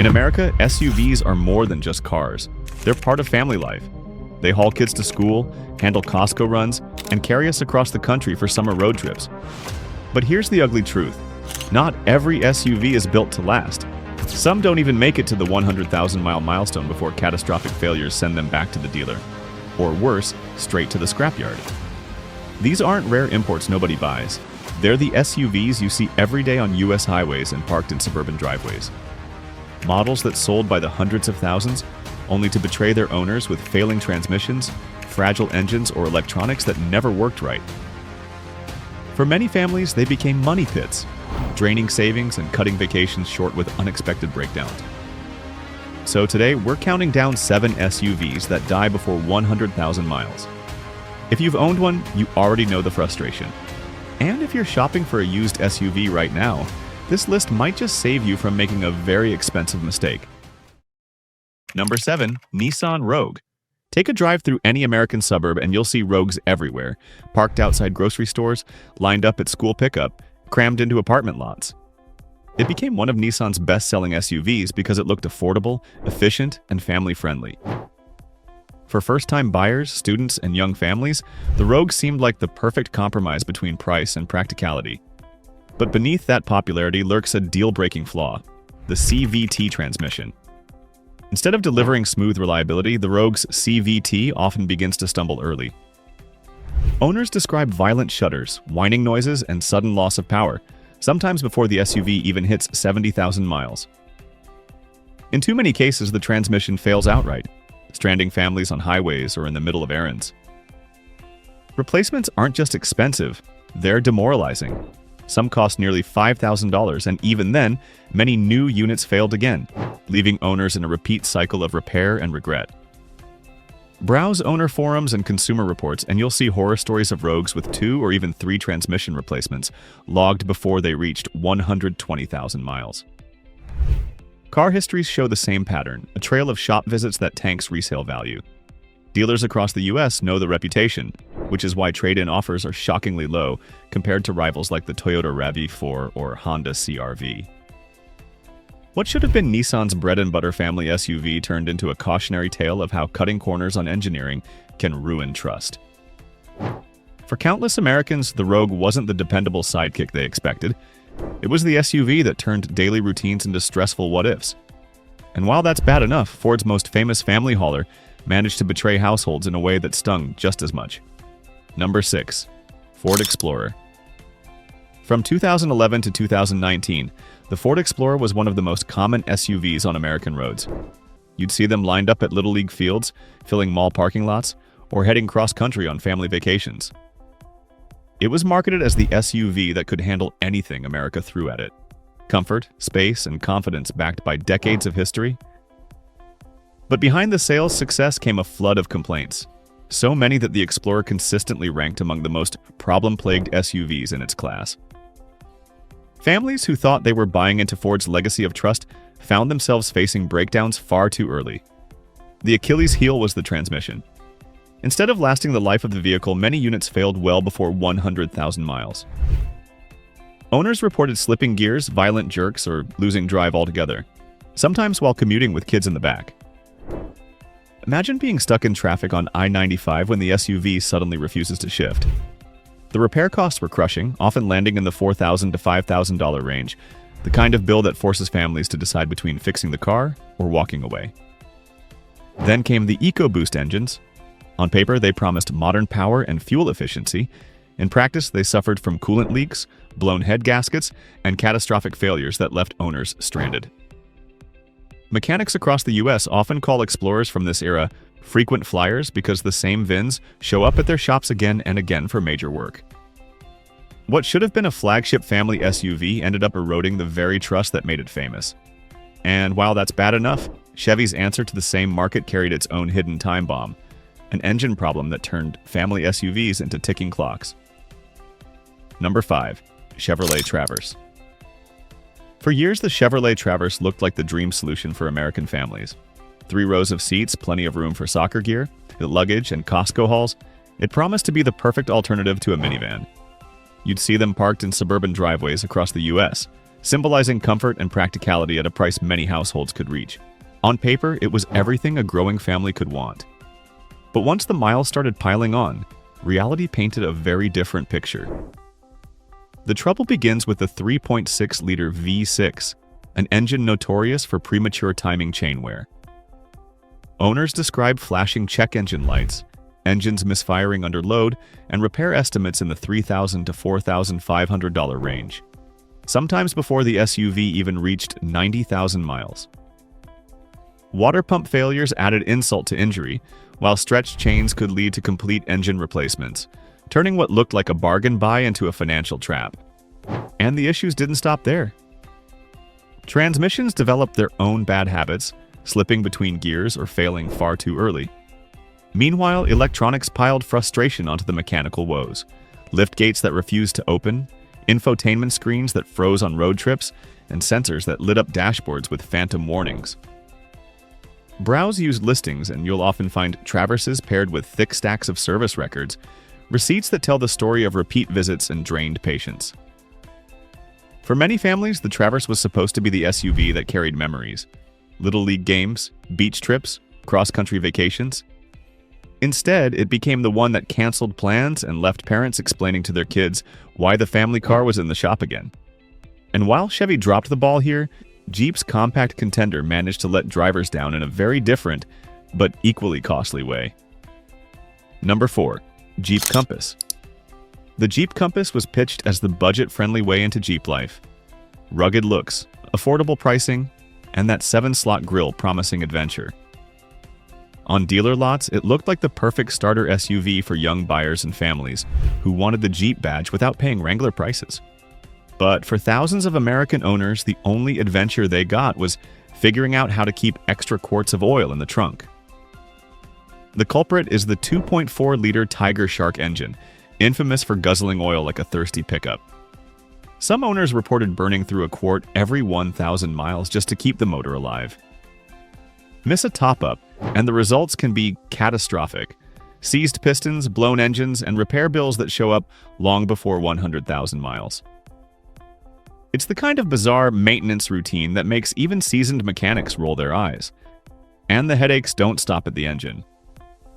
In America, SUVs are more than just cars. They're part of family life. They haul kids to school, handle Costco runs, and carry us across the country for summer road trips. But here's the ugly truth. Not every SUV is built to last. Some don't even make it to the 100,000-mile milestone before catastrophic failures send them back to the dealer. Or worse, straight to the scrapyard. These aren't rare imports nobody buys. They're the SUVs you see every day on US highways and parked in suburban driveways. Models that sold by the hundreds of thousands, only to betray their owners with failing transmissions, fragile engines, or electronics that never worked right. For many families, they became money pits, draining savings and cutting vacations short with unexpected breakdowns. So today, we're counting down 7 SUVs that die before 100,000 miles. If you've owned one, you already know the frustration. And if you're shopping for a used SUV right now, this list might just save you from making a very expensive mistake. Number 7. Nissan Rogue. Take a drive through any American suburb and you'll see Rogues everywhere, parked outside grocery stores, lined up at school pickup, crammed into apartment lots. It became one of Nissan's best-selling SUVs because it looked affordable, efficient, and family-friendly. For first-time buyers, students, and young families, the Rogue seemed like the perfect compromise between price and practicality. But beneath that popularity lurks a deal-breaking flaw: the CVT transmission. Instead of delivering smooth reliability, the Rogue's CVT often begins to stumble early. Owners describe violent shudders, whining noises, and sudden loss of power, sometimes before the SUV even hits 70,000 miles. In too many cases, the transmission fails outright, stranding families on highways or in the middle of errands. Replacements aren't just expensive, they're demoralizing. Some cost nearly $5,000, and even then, many new units failed again, leaving owners in a repeat cycle of repair and regret. Browse owner forums and consumer reports, and you'll see horror stories of Rogues with 2 or even 3 transmission replacements logged before they reached 120,000 miles. Car histories show the same pattern, a trail of shop visits that tanks resale value. Dealers across the US know the reputation, which is why trade-in offers are shockingly low compared to rivals like the Toyota RAV4 or Honda CR-V. What should have been Nissan's bread-and-butter family SUV turned into a cautionary tale of how cutting corners on engineering can ruin trust. For countless Americans, the Rogue wasn't the dependable sidekick they expected. It was the SUV that turned daily routines into stressful what-ifs. And while that's bad enough, Ford's most famous family hauler managed to betray households in a way that stung just as much. Number 6. Ford Explorer. From 2011 to 2019, the Ford Explorer was one of the most common SUVs on American roads. You'd see them lined up at Little League fields, filling mall parking lots, or heading cross-country on family vacations. It was marketed as the SUV that could handle anything America threw at it. Comfort, space, and confidence backed by decades of history. But behind the sales success came a flood of complaints. So many that the Explorer consistently ranked among the most problem-plagued SUVs in its class. Families who thought they were buying into Ford's legacy of trust found themselves facing breakdowns far too early. The Achilles heel was the transmission. Instead of lasting the life of the vehicle, many units failed well before 100,000 miles. Owners reported slipping gears, violent jerks, or losing drive altogether, sometimes while commuting with kids in the back. Imagine being stuck in traffic on I-95 when the SUV suddenly refuses to shift. The repair costs were crushing, often landing in the $4,000 to $5,000 range, the kind of bill that forces families to decide between fixing the car or walking away. Then came the EcoBoost engines. On paper, they promised modern power and fuel efficiency. In practice, they suffered from coolant leaks, blown head gaskets, and catastrophic failures that left owners stranded. Mechanics across the US often call Explorers from this era frequent flyers because the same VINs show up at their shops again and again for major work. What should have been a flagship family SUV ended up eroding the very trust that made it famous. And while that's bad enough, Chevy's answer to the same market carried its own hidden time bomb, an engine problem that turned family SUVs into ticking clocks. Number 5. Chevrolet Traverse. For years, the Chevrolet Traverse looked like the dream solution for American families. 3 rows of seats, plenty of room for soccer gear, luggage, and Costco hauls. It promised to be the perfect alternative to a minivan. You'd see them parked in suburban driveways across the US, symbolizing comfort and practicality at a price many households could reach. On paper, it was everything a growing family could want. But once the miles started piling on, reality painted a very different picture. The trouble begins with the 3.6-liter V6, an engine notorious for premature timing chain wear. Owners describe flashing check engine lights, engines misfiring under load, and repair estimates in the $3,000 to $4,500 range, sometimes before the SUV even reached 90,000 miles. Water pump failures added insult to injury, while stretched chains could lead to complete engine replacements, turning what looked like a bargain buy into a financial trap. And the issues didn't stop there. Transmissions developed their own bad habits, slipping between gears or failing far too early. Meanwhile, electronics piled frustration onto the mechanical woes. Liftgates that refused to open, infotainment screens that froze on road trips, and sensors that lit up dashboards with phantom warnings. Browse used listings and you'll often find Traverses paired with thick stacks of service records, receipts that tell the story of repeat visits and drained patience. For many families, the Traverse was supposed to be the SUV that carried memories. Little league games, beach trips, cross-country vacations. Instead, it became the one that canceled plans and left parents explaining to their kids why the family car was in the shop again. And while Chevy dropped the ball here, Jeep's compact contender managed to let drivers down in a very different, but equally costly way. Number 4. Jeep Compass. The Jeep Compass was pitched as the budget-friendly way into Jeep life. Rugged looks, affordable pricing, and that 7-slot grille promising adventure. On dealer lots, it looked like the perfect starter SUV for young buyers and families who wanted the Jeep badge without paying Wrangler prices. But for thousands of American owners, the only adventure they got was figuring out how to keep extra quarts of oil in the trunk. The culprit is the 2.4-liter Tiger Shark engine, infamous for guzzling oil like a thirsty pickup. Some owners reported burning through a quart every 1,000 miles just to keep the motor alive. Miss a top-up, and the results can be catastrophic. Seized pistons, blown engines, and repair bills that show up long before 100,000 miles. It's the kind of bizarre maintenance routine that makes even seasoned mechanics roll their eyes. And the headaches don't stop at the engine.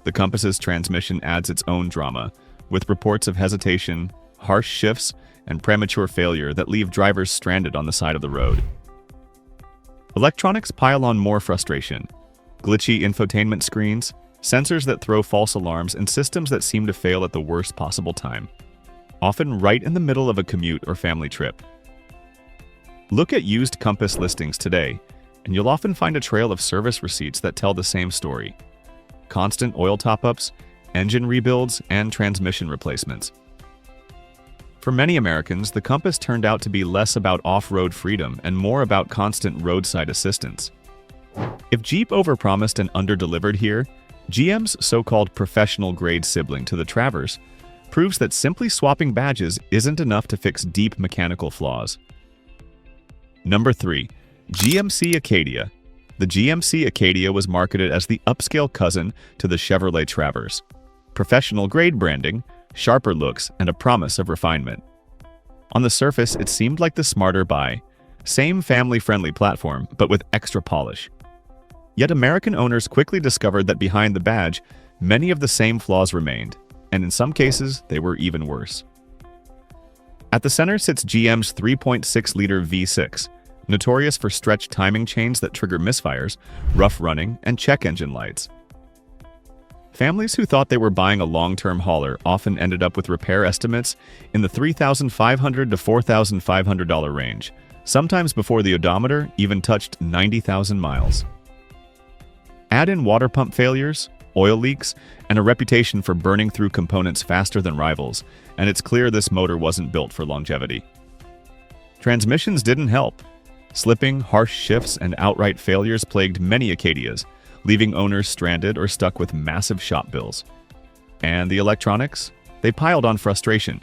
The Compass's transmission adds its own drama, with reports of hesitation, harsh shifts, and premature failure that leave drivers stranded on the side of the road. Electronics pile on more frustration. Glitchy infotainment screens, sensors that throw false alarms, and systems that seem to fail at the worst possible time, often right in the middle of a commute or family trip. Look at used Compass listings today, and you'll often find a trail of service receipts that tell the same story. Constant oil top-ups, engine rebuilds, and transmission replacements. For many Americans, the Compass turned out to be less about off-road freedom and more about constant roadside assistance. If Jeep overpromised and underdelivered here, GM's so-called professional-grade sibling to the Traverse proves that simply swapping badges isn't enough to fix deep mechanical flaws. Number 3. GMC Acadia. The GMC Acadia was marketed as the upscale cousin to the Chevrolet Traverse. Professional-grade branding, sharper looks, and a promise of refinement. On the surface, it seemed like the smarter buy. Same family-friendly platform, but with extra polish. Yet American owners quickly discovered that behind the badge, many of the same flaws remained, and in some cases, they were even worse. At the center sits GM's 3.6-liter V6, notorious for stretched timing chains that trigger misfires, rough running, and check engine lights. Families who thought they were buying a long-term hauler often ended up with repair estimates in the $3,500 to $4,500 range, sometimes before the odometer even touched 90,000 miles. Add in water pump failures, oil leaks, and a reputation for burning through components faster than rivals, and it's clear this motor wasn't built for longevity. Transmissions didn't help. Slipping, harsh shifts, and outright failures plagued many Acadias, leaving owners stranded or stuck with massive shop bills. And the electronics? They piled on frustration.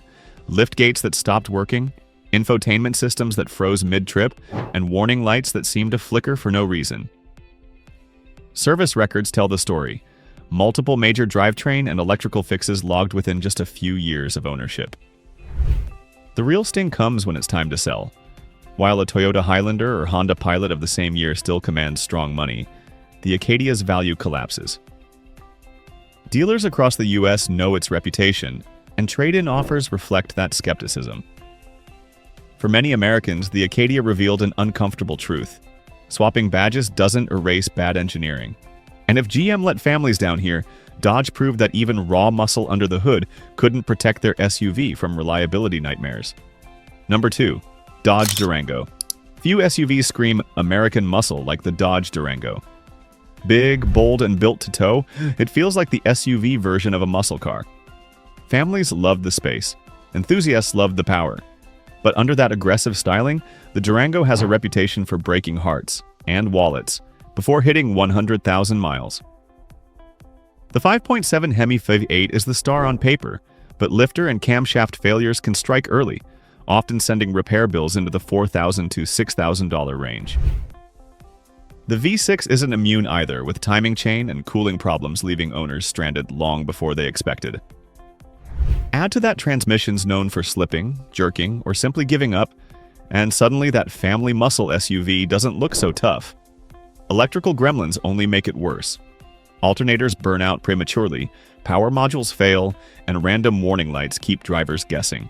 Liftgates that stopped working, infotainment systems that froze mid-trip, and warning lights that seemed to flicker for no reason. Service records tell the story. Multiple major drivetrain and electrical fixes logged within just a few years of ownership. The real sting comes when it's time to sell. While a Toyota Highlander or Honda Pilot of the same year still commands strong money, the Acadia's value collapses. Dealers across the U.S. know its reputation, and trade-in offers reflect that skepticism. For many Americans, the Acadia revealed an uncomfortable truth. Swapping badges doesn't erase bad engineering. And if GM let families down here, Dodge proved that even raw muscle under the hood couldn't protect their SUV from reliability nightmares. Number 2. Dodge Durango. Few SUVs scream American muscle like the Dodge Durango. Big, bold, and built to tow, it feels like the SUV version of a muscle car. Families loved the space. Enthusiasts loved the power. But under that aggressive styling, the Durango has a reputation for breaking hearts and wallets before hitting 100,000 miles. The 5.7 Hemi V8 is the star on paper, but lifter and camshaft failures can strike early, often sending repair bills into the $4,000 to $6,000 range. The V6 isn't immune either, with timing chain and cooling problems leaving owners stranded long before they expected. Add to that transmissions known for slipping, jerking, or simply giving up, and suddenly that family muscle SUV doesn't look so tough. Electrical gremlins only make it worse. Alternators burn out prematurely, power modules fail, and random warning lights keep drivers guessing.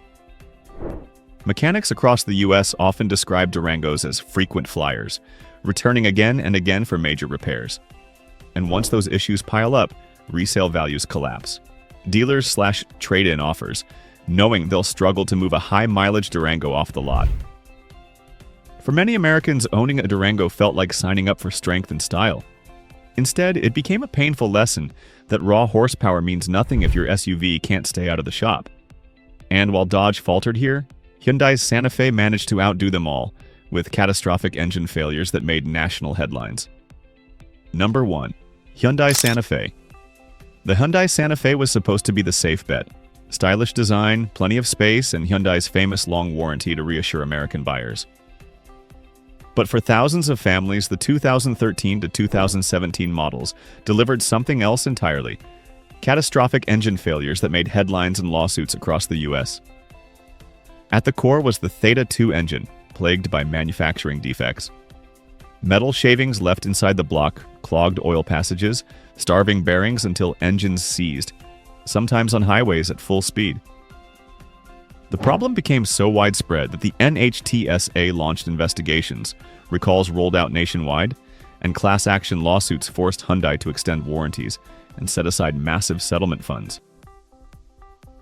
Mechanics across the U.S. often describe Durangos as frequent flyers, returning again and again for major repairs. And once those issues pile up, resale values collapse. Dealers slash trade-in offers, knowing they'll struggle to move a high-mileage Durango off the lot. For many Americans, owning a Durango felt like signing up for strength and style. Instead, it became a painful lesson that raw horsepower means nothing if your SUV can't stay out of the shop. And while Dodge faltered here, Hyundai's Santa Fe managed to outdo them all, with catastrophic engine failures that made national headlines. Number 1. Hyundai Santa Fe. The Hyundai Santa Fe was supposed to be the safe bet. Stylish design, plenty of space, and Hyundai's famous long warranty to reassure American buyers. But for thousands of families, the 2013 to 2017 models delivered something else entirely: catastrophic engine failures that made headlines and lawsuits across the U.S. At the core was the Theta 2 engine, plagued by manufacturing defects. Metal shavings left inside the block, clogged oil passages, starving bearings until engines seized, sometimes on highways at full speed. The problem became so widespread that the NHTSA launched investigations, recalls rolled out nationwide, and class action lawsuits forced Hyundai to extend warranties and set aside massive settlement funds.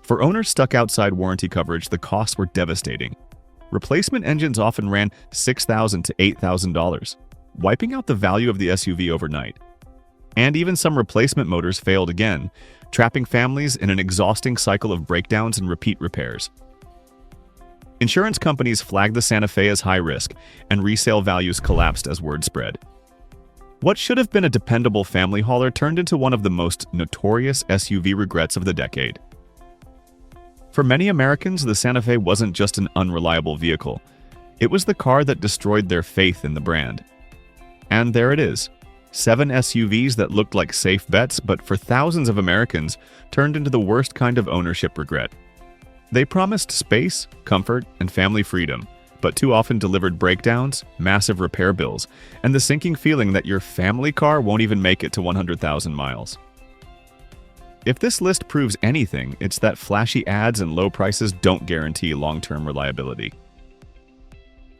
For owners stuck outside warranty coverage, the costs were devastating. Replacement engines often ran $6,000 to $8,000, wiping out the value of the SUV overnight. And even some replacement motors failed again, trapping families in an exhausting cycle of breakdowns and repeat repairs. Insurance companies flagged the Santa Fe as high risk, and resale values collapsed as word spread. What should have been a dependable family hauler turned into one of the most notorious SUV regrets of the decade. For many Americans, the Santa Fe wasn't just an unreliable vehicle. It was the car that destroyed their faith in the brand. And there it is. 7 SUVs that looked like safe bets, but for thousands of Americans, turned into the worst kind of ownership regret. They promised space, comfort, and family freedom, but too often delivered breakdowns, massive repair bills, and the sinking feeling that your family car won't even make it to 100,000 miles. If this list proves anything, it's that flashy ads and low prices don't guarantee long-term reliability.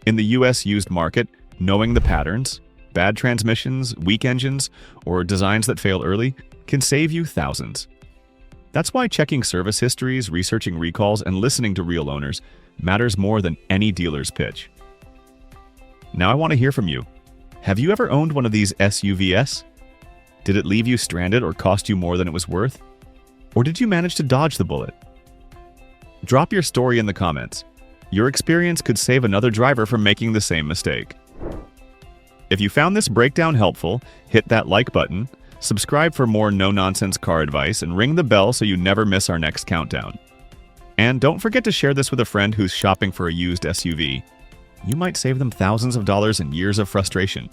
In the US used market, knowing the patterns, bad transmissions, weak engines, or designs that fail early can save you thousands. That's why checking service histories, researching recalls, and listening to real owners matters more than any dealer's pitch. Now I want to hear from you. Have you ever owned one of these SUVs? Did it leave you stranded or cost you more than it was worth? Or did you manage to dodge the bullet? Drop your story in the comments. Your experience could save another driver from making the same mistake. If you found this breakdown helpful, hit that like button, subscribe for more no-nonsense car advice, and ring the bell so you never miss our next countdown. And don't forget to share this with a friend who's shopping for a used SUV. You might save them thousands of dollars and years of frustration.